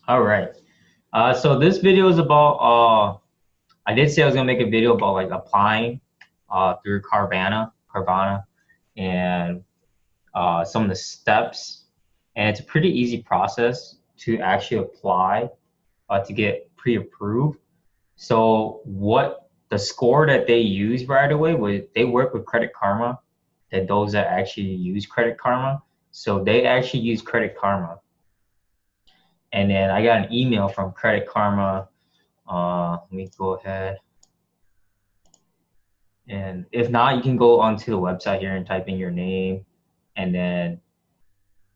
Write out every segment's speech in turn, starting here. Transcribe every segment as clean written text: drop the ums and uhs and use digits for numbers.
All right. So this video is about I did say I was gonna make a video about like applying through Carvana and some of the steps. And it's a pretty easy process to actually apply to get pre-approved. So what the score that they use right away was they work with Credit Karma, that those that actually use Credit Karma. So they actually use Credit Karma. And then I got an email from Credit Karma. Let me go ahead. And if not, you can go onto the website here and type in your name, and then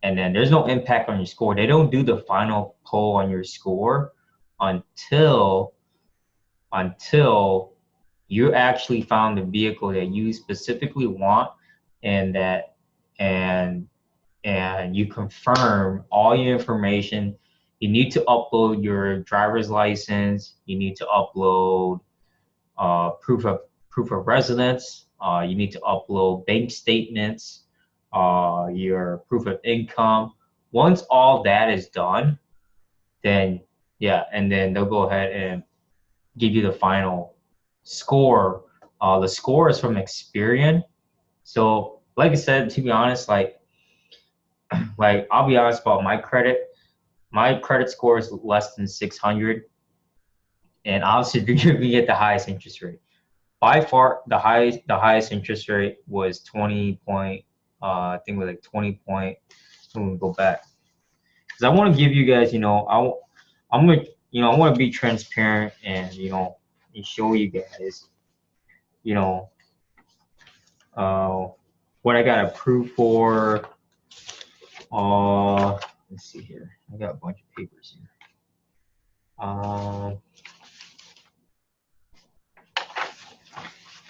there's no impact on your score. They don't do the final poll on your score until until you actually found the vehicle that you specifically want, and that and and you confirm all your information. You need to upload your driver's license. You need to upload proof of residence. You need to upload bank statements, your proof of income. Once all that is done, then yeah, and then they'll go ahead and give you the final score. The score is from Experian. So, like I said, to be honest, like I'll be honest about my credit. My credit score is less than 600, and obviously you're gonna get the highest interest rate. By far, the highest interest rate was 20 point. I think it was like 20 point. Let me go back because I want to give you guys, I'm gonna, I want to be transparent and and show you guys, you know, uh, what I got approved for. Let's see here. I got a bunch of papers here.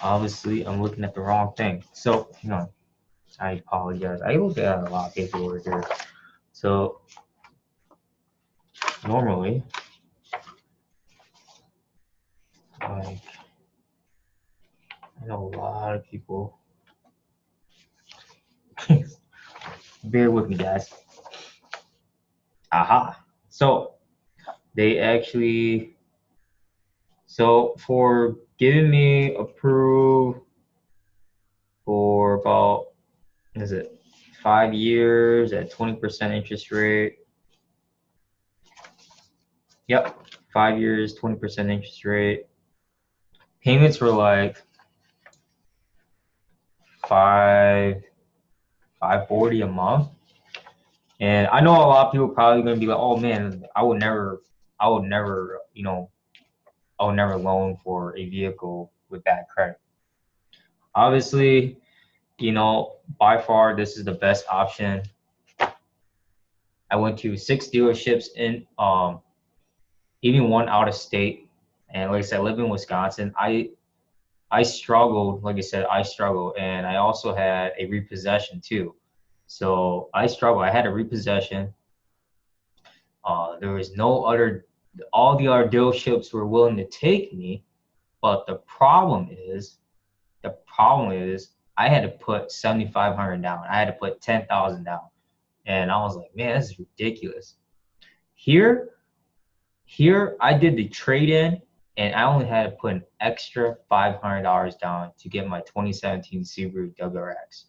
Obviously, I'm looking at the wrong thing. So, I apologize. I look at a lot of paperwork here. So, normally, like, I know a lot of people. Bear with me, guys. Aha. So, they actually, so for giving me approved for about, what is it, 5 years at 20% interest rate. Yep, 5 years, 20% interest rate. Payments were like five 540 a month. And I know a lot of people probably gonna be like, oh man, I would never, I would never loan for a vehicle with bad credit. Obviously, by far this is the best option. I went to 6 dealerships in even one out of state. And like I said, I live in Wisconsin. I struggled, like I said, I struggled, and I also had a repossession too. So I struggled. I had a repossession. There was no other, all the other dealerships were willing to take me, but the problem is, I had to put 7,500 down. I had to put 10,000 down, and I was like, man, this is ridiculous. Here, here I did the trade-in, and I only had to put an extra $500 down to get my 2017 Subaru WRX.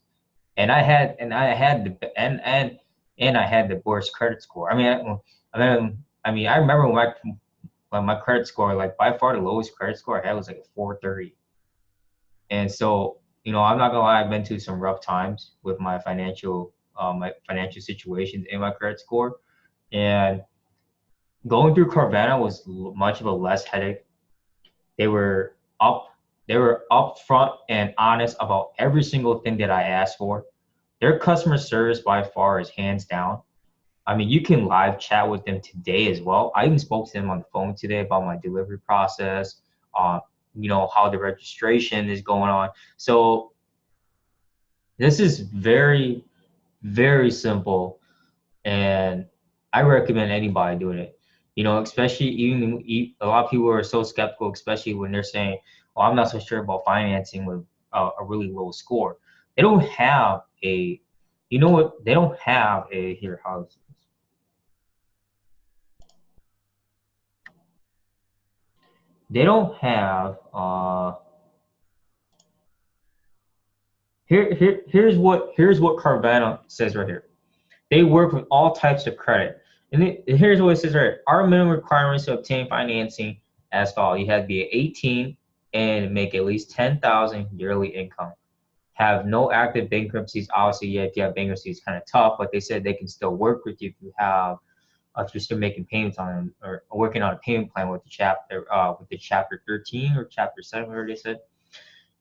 And I had the worst credit score. I remember when my credit score, like by far the lowest credit score I had was like a 430. And so, I'm not gonna lie, I've been through some rough times with my financial situations and my credit score. And going through Carvana was much of a less headache. They were up, they were upfront and honest about every single thing that I asked for. Their customer service by far is hands down. I mean, you can live chat with them today as well. I even spoke to them on the phone today about my delivery process, uh, how the registration is going on. So this is very, very simple, and I recommend anybody doing it. Especially a lot of people are so skeptical, especially when they're saying, "Well, I'm not so sure about financing with a really low score." They don't have a, you know what? They don't have a here. How they don't have here's what Carvana says right here. They work with all types of credit. And here's what it says right here. Our minimum requirements to obtain financing as follows. You have to be 18 and make at least 10,000 yearly income. Have no active bankruptcies. Obviously, yeah, if you have bankruptcy, it's kind of tough, but they said they can still work with you if you have if you're still making payments on them or working on a payment plan with the chapter 13 or chapter 7, whatever they said.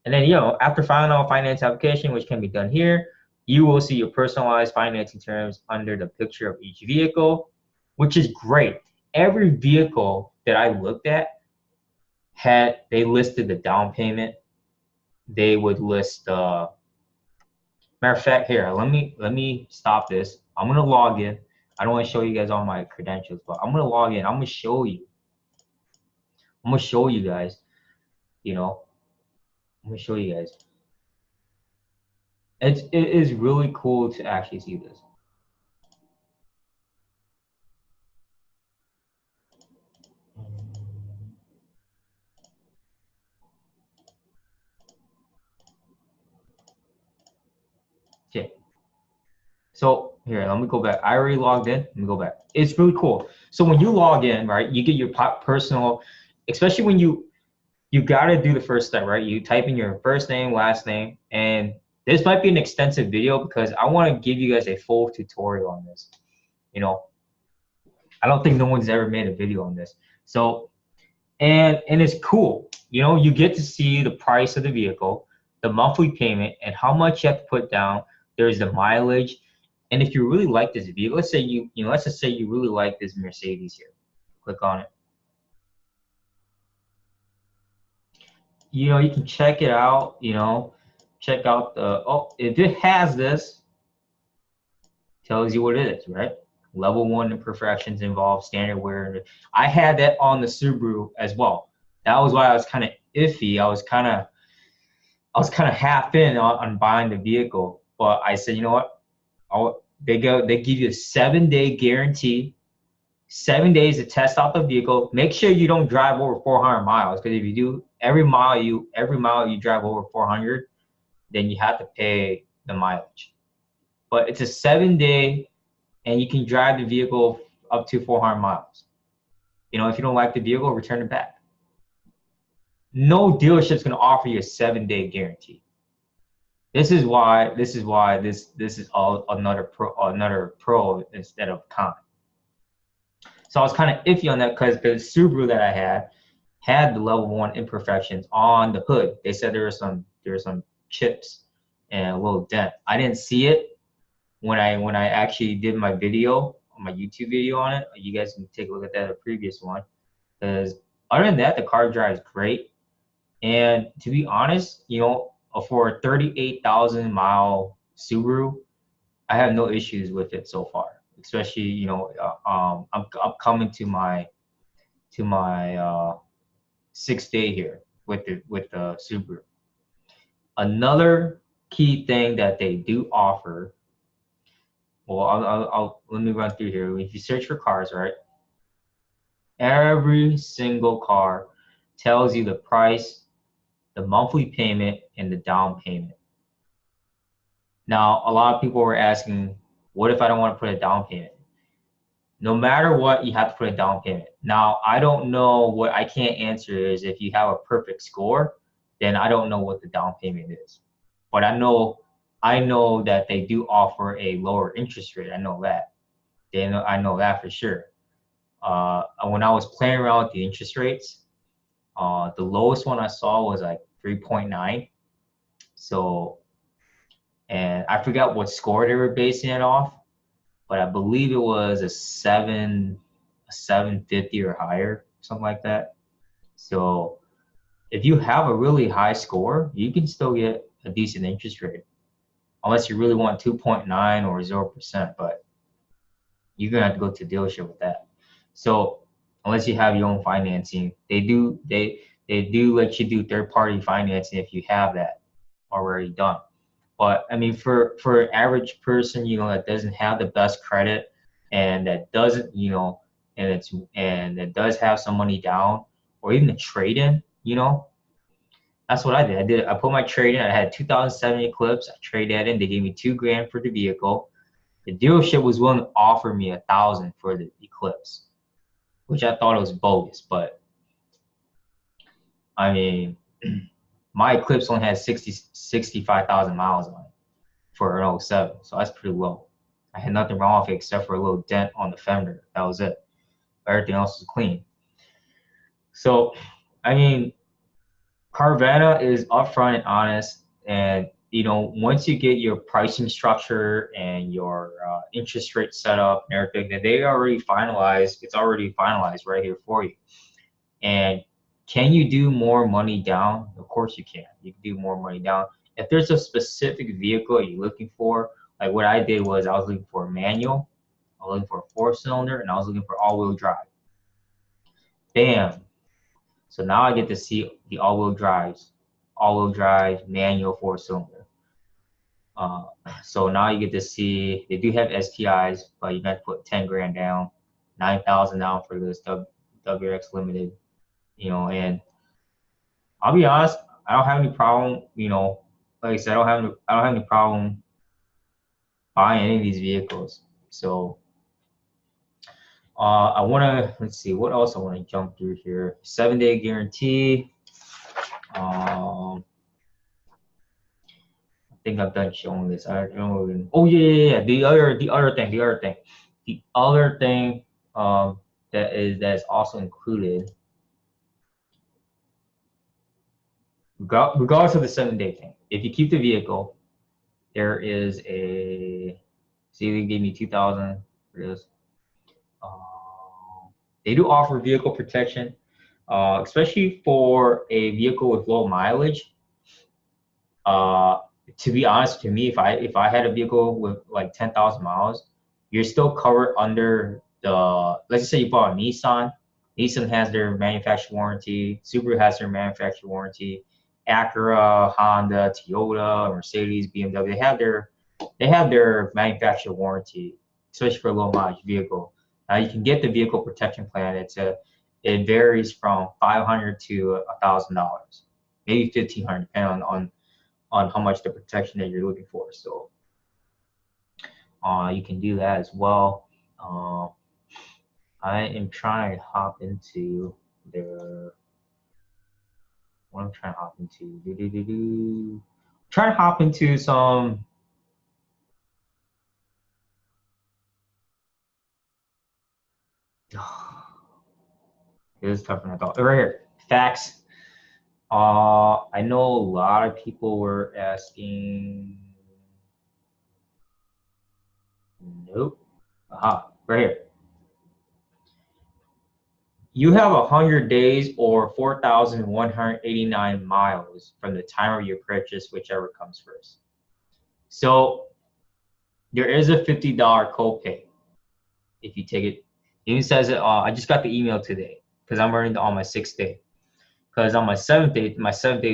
And then, after filing all finance application, which can be done here, you will see your personalized financing terms under the picture of each vehicle, which is great. Every vehicle that I looked at they listed the down payment. They would list matter of fact, here, let me stop this. I'm gonna log in. I don't want to show you guys all my credentials, but I'm gonna log in. I'm gonna show you. I'm gonna show you guys. You know, I'm gonna show you guys. It is really cool to actually see this. Okay. So here, let me go back. I already logged in. Let me go back. It's really cool. So when you log in, right, you get your personal, especially when you got to do the first step, right? You type in your first name, last name, and this might be an extensive video because I want to give you guys a full tutorial on this. I don't think no one's ever made a video on this. So, and it's cool. You get to see the price of the vehicle, the monthly payment, and how much you have to put down. There's the mileage. And if you really like this vehicle, let's say let's just say you really like this Mercedes here. Click on it. You can check it out, check out if it has this, tells you what it is, right? Level 1 imperfections involve standard wear. I had that on the Subaru as well. That was why I was kind of iffy. I was kind of half in on buying the vehicle, but I said, you know what? They give you a 7-day guarantee, 7 days to test out the vehicle. Make sure you don't drive over 400 miles, because if you do, every mile you drive over 400, then you have to pay the mileage. But it's a 7-day, and you can drive the vehicle up to 400 miles. If you don't like the vehicle, return it back. No dealership's going to offer you a 7-day guarantee. This is why this is all another pro instead of con. So I was kind of iffy on that because the Subaru that I had the level 1 imperfections on the hood. They said there were some chips and a little dent. I didn't see it when I actually did my video, my YouTube video on it. You guys can take a look at that, the previous one. Because other than that, the car drives great. And to be honest, for a 38,000 mile Subaru, I have no issues with it so far. Especially, I'm coming to my 6th day here with the Subaru. Another key thing that they do offer. Well, I'll let me run through here. If you search for cars, right? Every single car tells you the price, the monthly payment, and the down payment. Now, a lot of people were asking, what if I don't want to put a down payment? No matter what, you have to put a down payment. Now, I don't know what I can't answer is if you have a perfect score, then I don't know what the down payment is. But I know that they do offer a lower interest rate. I know that. I know that for sure. When I was playing around with the interest rates, the lowest one I saw was like 3.9. So, and I forgot what score they were basing it off, but I believe it was a 750 or higher, something like that. So if you have a really high score, you can still get a decent interest rate, unless you really want 2.9 or 0%, but you're gonna have to go to the dealership with that. So unless you have your own financing, they do let you do third-party financing if you have that already done. But I mean, for an average person, that doesn't have the best credit, and that doesn't, and it does have some money down, or even a trade-in, you know. That's what I did. I put my trade in. I had 2007 Eclipse. I traded that in. They gave me $2,000 for the vehicle. The dealership was willing to offer me $1,000 for the Eclipse, which I thought was bogus. But I mean, my Eclipse only had 65,000 miles on it for an '07, so that's pretty low. I had nothing wrong with it except for a little dent on the fender. That was it. Everything else was clean. So, I mean, Carvana is upfront and honest, and you know, once you get your pricing structure and your interest rate set up and everything, that they already finalized. It's already finalized right here for you. And can you do more money down? Of course you can. You can do more money down. If there's a specific vehicle you're looking for, like what I did was I was looking for a manual, I was looking for a 4-cylinder, and I was looking for all-wheel drive. Bam. So now I get to see the all-wheel drive manual 4-cylinder. So now you get to see they do have STIs, but you got to put 10 grand down, 9,000 down for this WRX Limited, you know. And I'll be honest, I don't have any problem, you know. Like I said, I don't have any problem buying any of these vehicles. So I want to, let's see, what else I want to jump through here. 7-day guarantee. I think I've done showing this. I don't know. Oh yeah. The other thing that is also included, regardless of the 7-day thing. If you keep the vehicle, there is a, see, they gave me 2,000 for this. They do offer vehicle protection, especially for a vehicle with low mileage. To be honest, to me, if I had a vehicle with like 10,000 miles, you're still covered under the. Let's just say you bought a Nissan. Nissan has their manufacturer warranty. Subaru has their manufacturer warranty. Acura, Honda, Toyota, Mercedes, BMW, they have their manufacturer warranty, especially for a low mileage vehicle. Now you can get the vehicle protection plan. It varies from $500 to $1,000, maybe $1,500, depending on how much the protection that you're looking for. So you can do that as well. I am trying to hop into their. What I'm trying to hop into. Trying to hop into some. It is tougher than I thought. Right here, facts. I know a lot of people were asking. Nope. Aha, right here. You have 100 days or 4,189 miles from the time of your purchase, whichever comes first. So there is a $50 copay if you take it. It even says it. I just got the email today because I'm running on my 6th day. Because on my 7th day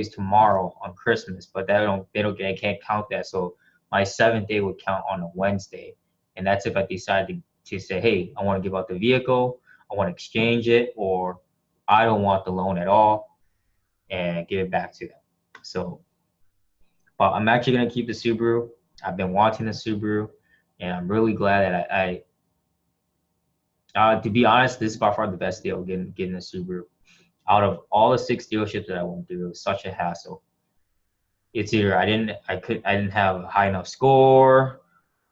is tomorrow on Christmas, but they can't count that. So my 7th day would count on a Wednesday, and that's if I decide to say, hey, I want to give out the vehicle, I want to exchange it, or I don't want the loan at all, and give it back to them. So, but I'm actually gonna keep the Subaru. I've been wanting the Subaru, and I'm really glad that to be honest, this is by far the best deal getting a Subaru. Out of all the 6 dealerships that I went through, it was such a hassle. It's either I didn't have a high enough score,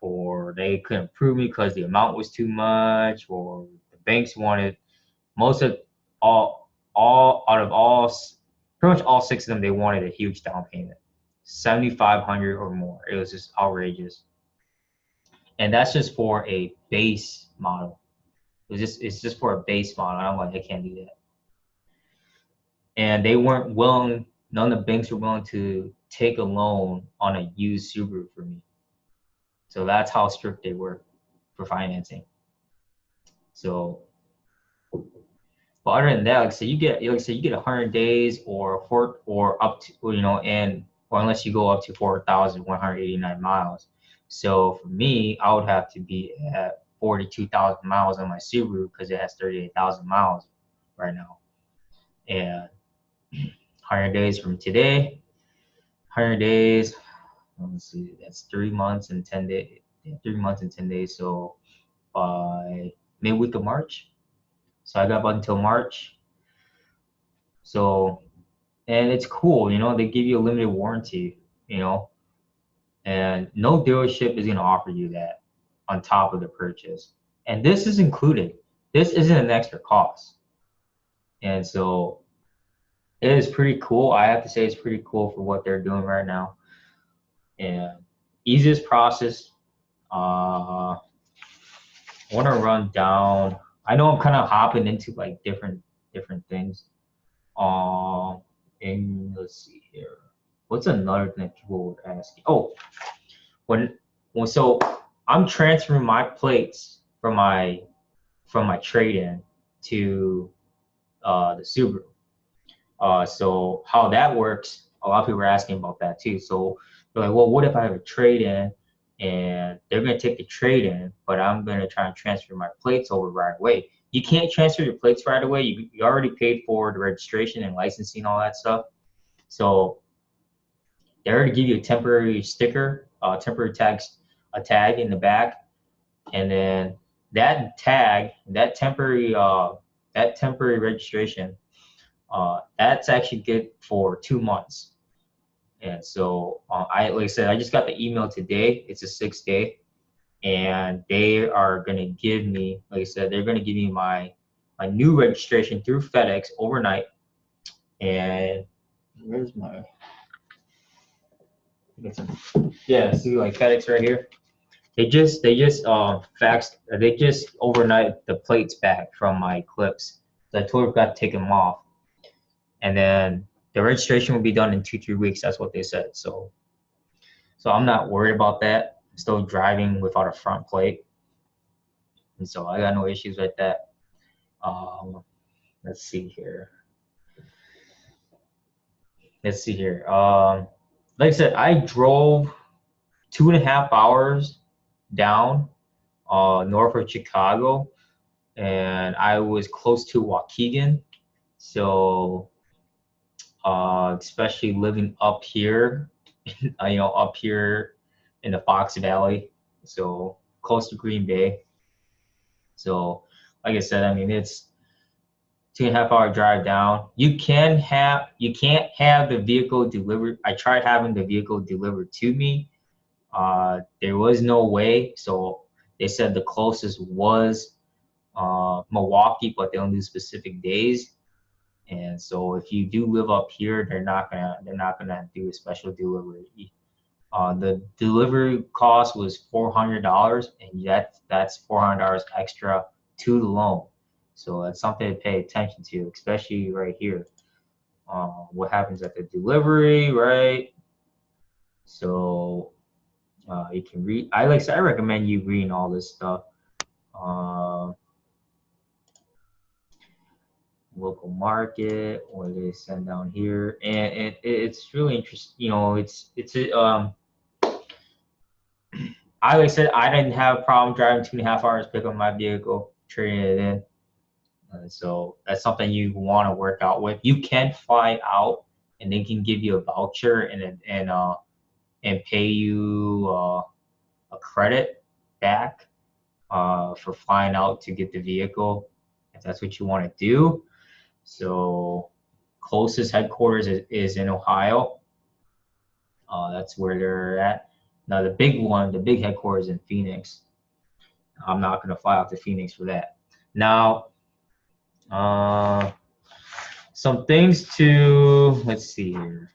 or they couldn't approve me because the amount was too much, or the banks wanted most of all out of all pretty much all 6 of them, they wanted a huge down payment, 7,500 or more. It was just outrageous, and that's just for a it's just for a base model. And I'm like, I can't do that. And they weren't willing, none of the banks were willing to take a loan on a used Subaru for me. So that's how strict they were for financing. So, but other than that, like I said, you get 100 days or up to, you know, or unless you go up to 4,189 miles. So for me, I would have to be at 42,000 miles on my Subaru because it has 38,000 miles right now. And 100 days from today, 100 days, let's see, that's 3 months and 10 days, 3 months and 10 days. So by midweek of March. So I got up until March. So, and it's cool, you know, they give you a limited warranty, you know, and no dealership is going to offer you that on top of the purchase. And this is included. This isn't an extra cost. And so it is pretty cool. I have to say it's pretty cool for what they're doing right now. And easiest process. I want to run down. I know I'm kind of hopping into like different things. And let's see here. What's another thing people would ask? Oh, when so I'm transferring my plates from my trade-in to the Subaru. So how that works, a lot of people are asking about that too. So they're like, well, what if I have a trade-in and they're gonna take the trade-in, but I'm gonna try and transfer my plates over right away. You can't transfer your plates right away. You already paid for the registration and licensing, all that stuff. So they already give you a temporary sticker, temporary tag, a tag in the back, and then that tag, that temporary registration, that's actually good for 2 months. And so like I said, I just got the email today. It's a 6-day, and they are gonna give me, like I said, they're gonna give me my new registration through FedEx overnight. And where's my? Yeah, see, like FedEx right here. They just faxed. They just overnight the plates back from my clips. So I totally forgot to take them off. And then the registration will be done in 2-3 weeks. That's what they said. So I'm not worried about that. I'm still driving without a front plate, and so I got no issues with that. Let's see here. Like I said, I drove 2.5 hours down north of Chicago, and I was close to Waukegan. So especially living up here, up here in the Fox Valley, so close to Green Bay. So, like I said, I mean, it's 2.5 hour drive down. You can't have the vehicle delivered. I tried having the vehicle delivered to me. There was no way. So they said the closest was Milwaukee, but they only do specific days. And so if you do live up here, they're not gonna do a special delivery. The delivery cost was $400, and yet that's $400 extra to the loan. So that's something to pay attention to, especially right here. What happens at the delivery, right? So you can read. I recommend you reading all this stuff. Local market, or they send down here, and it's really interesting. Like I said, I didn't have a problem driving 2.5 hours to pick up my vehicle, trading it in. So that's something you want to work out with. You can fly out, and they can give you a voucher and pay you a credit back for flying out to get the vehicle, if that's what you want to do. So closest headquarters is in Ohio. That's where they're at. Now the big headquarters in Phoenix. I'm not going to fly out to Phoenix for that. Now, some things to, let's see here.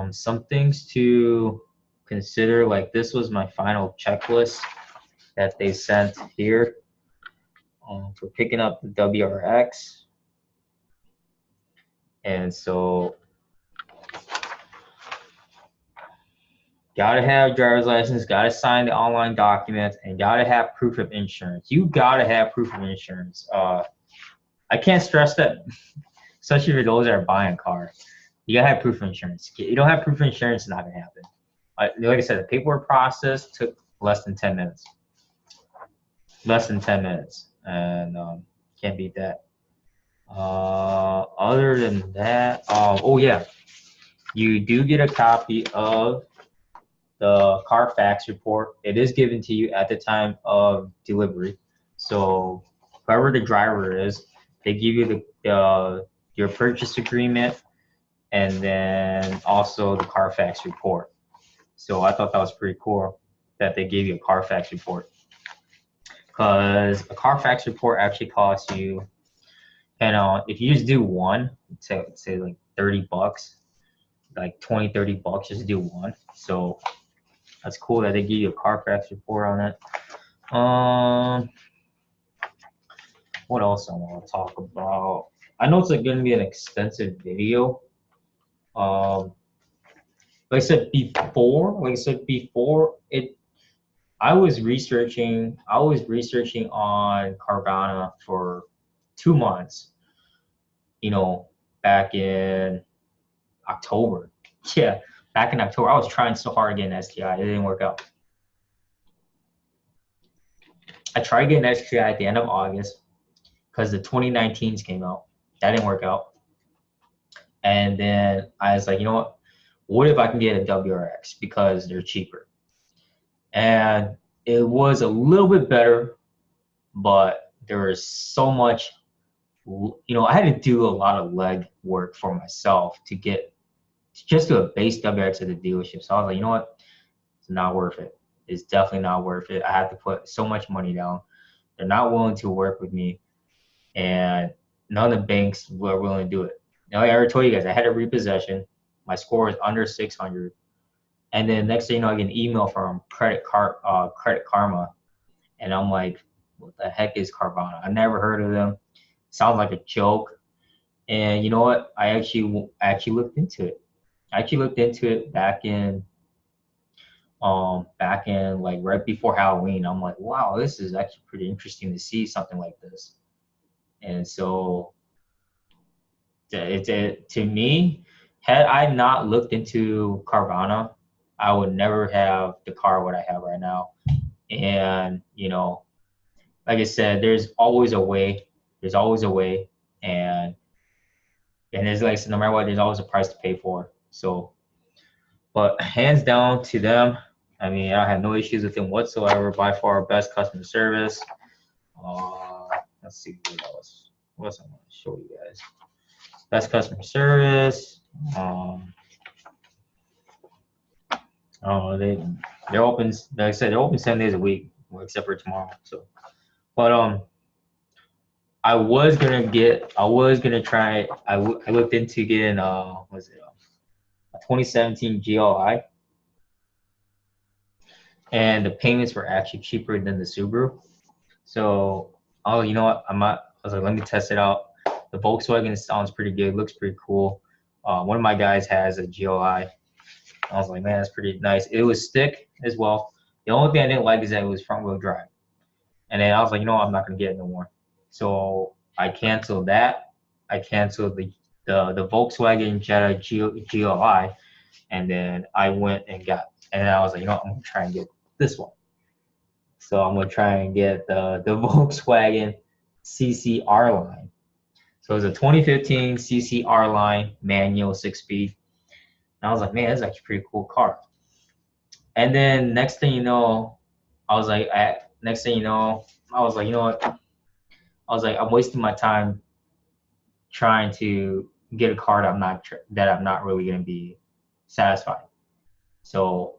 Some things to consider, like this was my final checklist that they sent here for picking up the WRX. And so gotta have driver's license, gotta sign the online documents, and gotta have proof of insurance. You gotta have proof of insurance. I can't stress that, especially for those that are buying cars. You gotta have proof of insurance. If you don't have proof of insurance, it's not gonna happen. Like I said, the paperwork process took less than 10 minutes. Less than 10 minutes, and can't beat that. Other than that, oh yeah, you do get a copy of the Carfax report. It is given to you at the time of delivery. So whoever the driver is, they give you your purchase agreement and then also the Carfax report. So I thought that was pretty cool that they gave you a Carfax report, because a Carfax report actually costs you, and if you just do one, say like $30, like 20, $30, just do one. So that's cool that they give you a Carfax report on it. What else I want to talk about? I know it's like going to be an extensive video. Um, like I said before, I was researching on Carvana for 2 months, you know, back in October. Yeah, back in October. I was trying so hard to get an STI. It didn't work out. I tried getting an STI at the end of August because the 2019s came out. That didn't work out. And then I was like, you know what if I can get a WRX because they're cheaper? And it was a little bit better, but there was so much, I had to do a lot of leg work for myself to just do a base WRX at the dealership. So I was like, you know what? It's not worth it. It's definitely not worth it. I had to put so much money down. They're not willing to work with me, and none of the banks were willing to do it. Now, I already told you guys I had a repossession. My score is under 600. And then next thing you know, I get an email from Credit Karma, and I'm like, what the heck is Carvana? I never heard of them. Sounds like a joke. And you know what? I actually looked into it. I actually looked into it back in like right before Halloween. I'm like, wow, this is actually pretty interesting to see something like this. And so to me, had I not looked into Carvana, I would never have the car what I have right now. And like I said, there's always a way. There's always a way, and there's, like I said, no matter what, there's always a price to pay for. So, but hands down to them. I mean, I have no issues with them whatsoever. By far, best customer service. Let's see what else. What else I want to show you guys? Best customer service. They're open. Like I said, they're open 7 days a week, except for tomorrow. So, but I was gonna try. I looked into getting a 2017 GLI, and the payments were actually cheaper than the Subaru. So, oh, you know what? I was like, let me test it out. The Volkswagen sounds pretty good. Looks pretty cool. One of my guys has a GLI. I was like, man, that's pretty nice. It was stick as well. The only thing I didn't like is that it was front wheel drive. And then I was like, you know what? I'm not gonna get it no more. So I canceled that. I canceled the Volkswagen Jetta GLI, and then I went and then I was like, you know what? I'm gonna try and get this one. So I'm gonna try and get the Volkswagen CCR line. So it's a 2015 CCR line manual 6-speed. And I was like, man, that's actually a pretty cool car. And then next thing you know, I was like, you know what? I was like, I'm wasting my time trying to get a car that I'm not really gonna be satisfied. So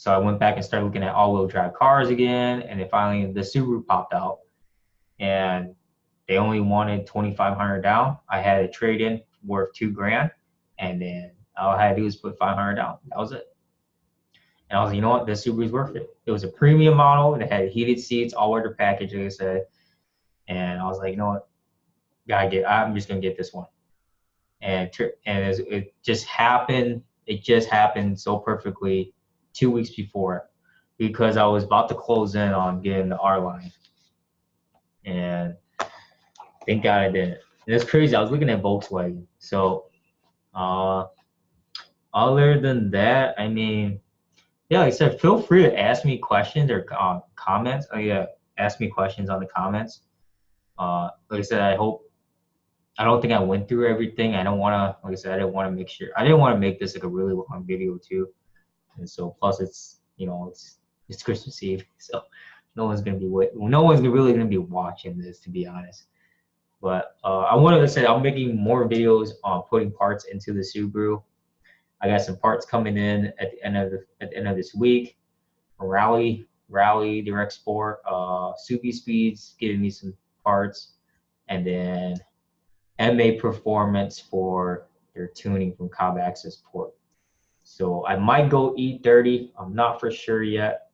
I went back and started looking at all-wheel drive cars again, and then finally the Subaru popped out, and they only wanted 2,500 down. I had a trade-in worth $2,000, and then all I had to do was put 500 down. That was it. And I was like, you know what? This Subaru's worth it. It was a premium model. It had heated seats, all-weather package, like I said. And I was like, you know what? I'm just gonna get this one. And it just happened. It just happened so perfectly 2 weeks before, because I was about to close in on getting the R line, and thank God I didn't. And it's crazy. I was looking at Volkswagen. So, other than that, I mean, yeah, like I said, feel free to ask me questions or comments. Oh yeah, ask me questions on the comments. Like I said, I hope I don't think I went through everything. I don't want to, like I said, I didn't want to make sure. I didn't want to make this like a really long video too. And so plus it's, you know, it's Christmas Eve, so no one's really gonna be watching this, to be honest. But I wanted to say I'm making more videos on putting parts into the Subaru. I got some parts coming in at the end of this week. Rally Direct Sport, Subi Speeds giving me some parts, and then MA Performance for their tuning from Cobb Access Port. So I might go E30. I'm not for sure yet,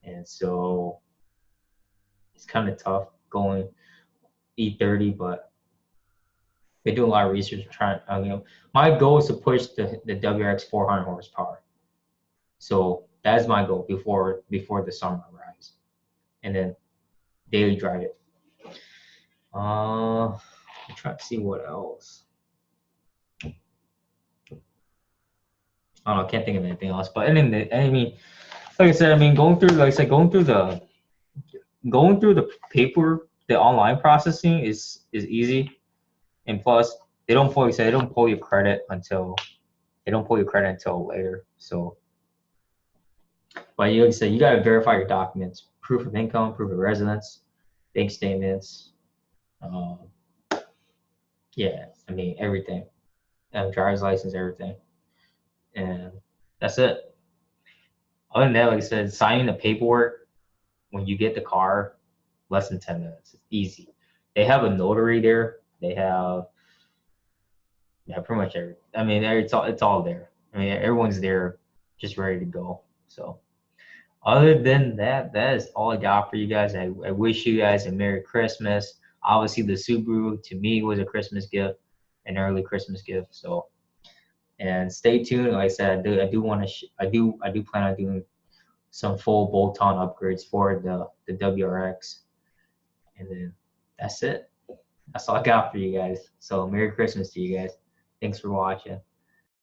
and so it's kind of tough going E30, but been doing a lot of research trying. My goal is to push the WRX 400 horsepower. So that's my goal before the summer arrives, and then daily drive it. I'm trying to see what else. I don't know. I can't think of anything else. But I mean, like I said, I mean, going through the paper, the online processing is easy, and plus they don't pull your credit until later. So, but like I said, you gotta verify your documents, proof of income, proof of residence, bank statements. Um, yeah, I mean everything, driver's license, everything, and that's it. Other than that, like I said, signing the paperwork when you get the car, less than 10 minutes. It's easy. They have a notary there. They have, yeah, pretty much everything. I mean, it's all there. I mean, everyone's there, just ready to go. So, other than that, that is all I got for you guys. I wish you guys a Merry Christmas. Obviously, the Subaru to me was a Christmas gift, an early Christmas gift. So, and stay tuned. Like I said, I do want to, I do plan on doing some full bolt-on upgrades for the WRX, and then that's it. That's all I got for you guys. So Merry Christmas to you guys. Thanks for watching.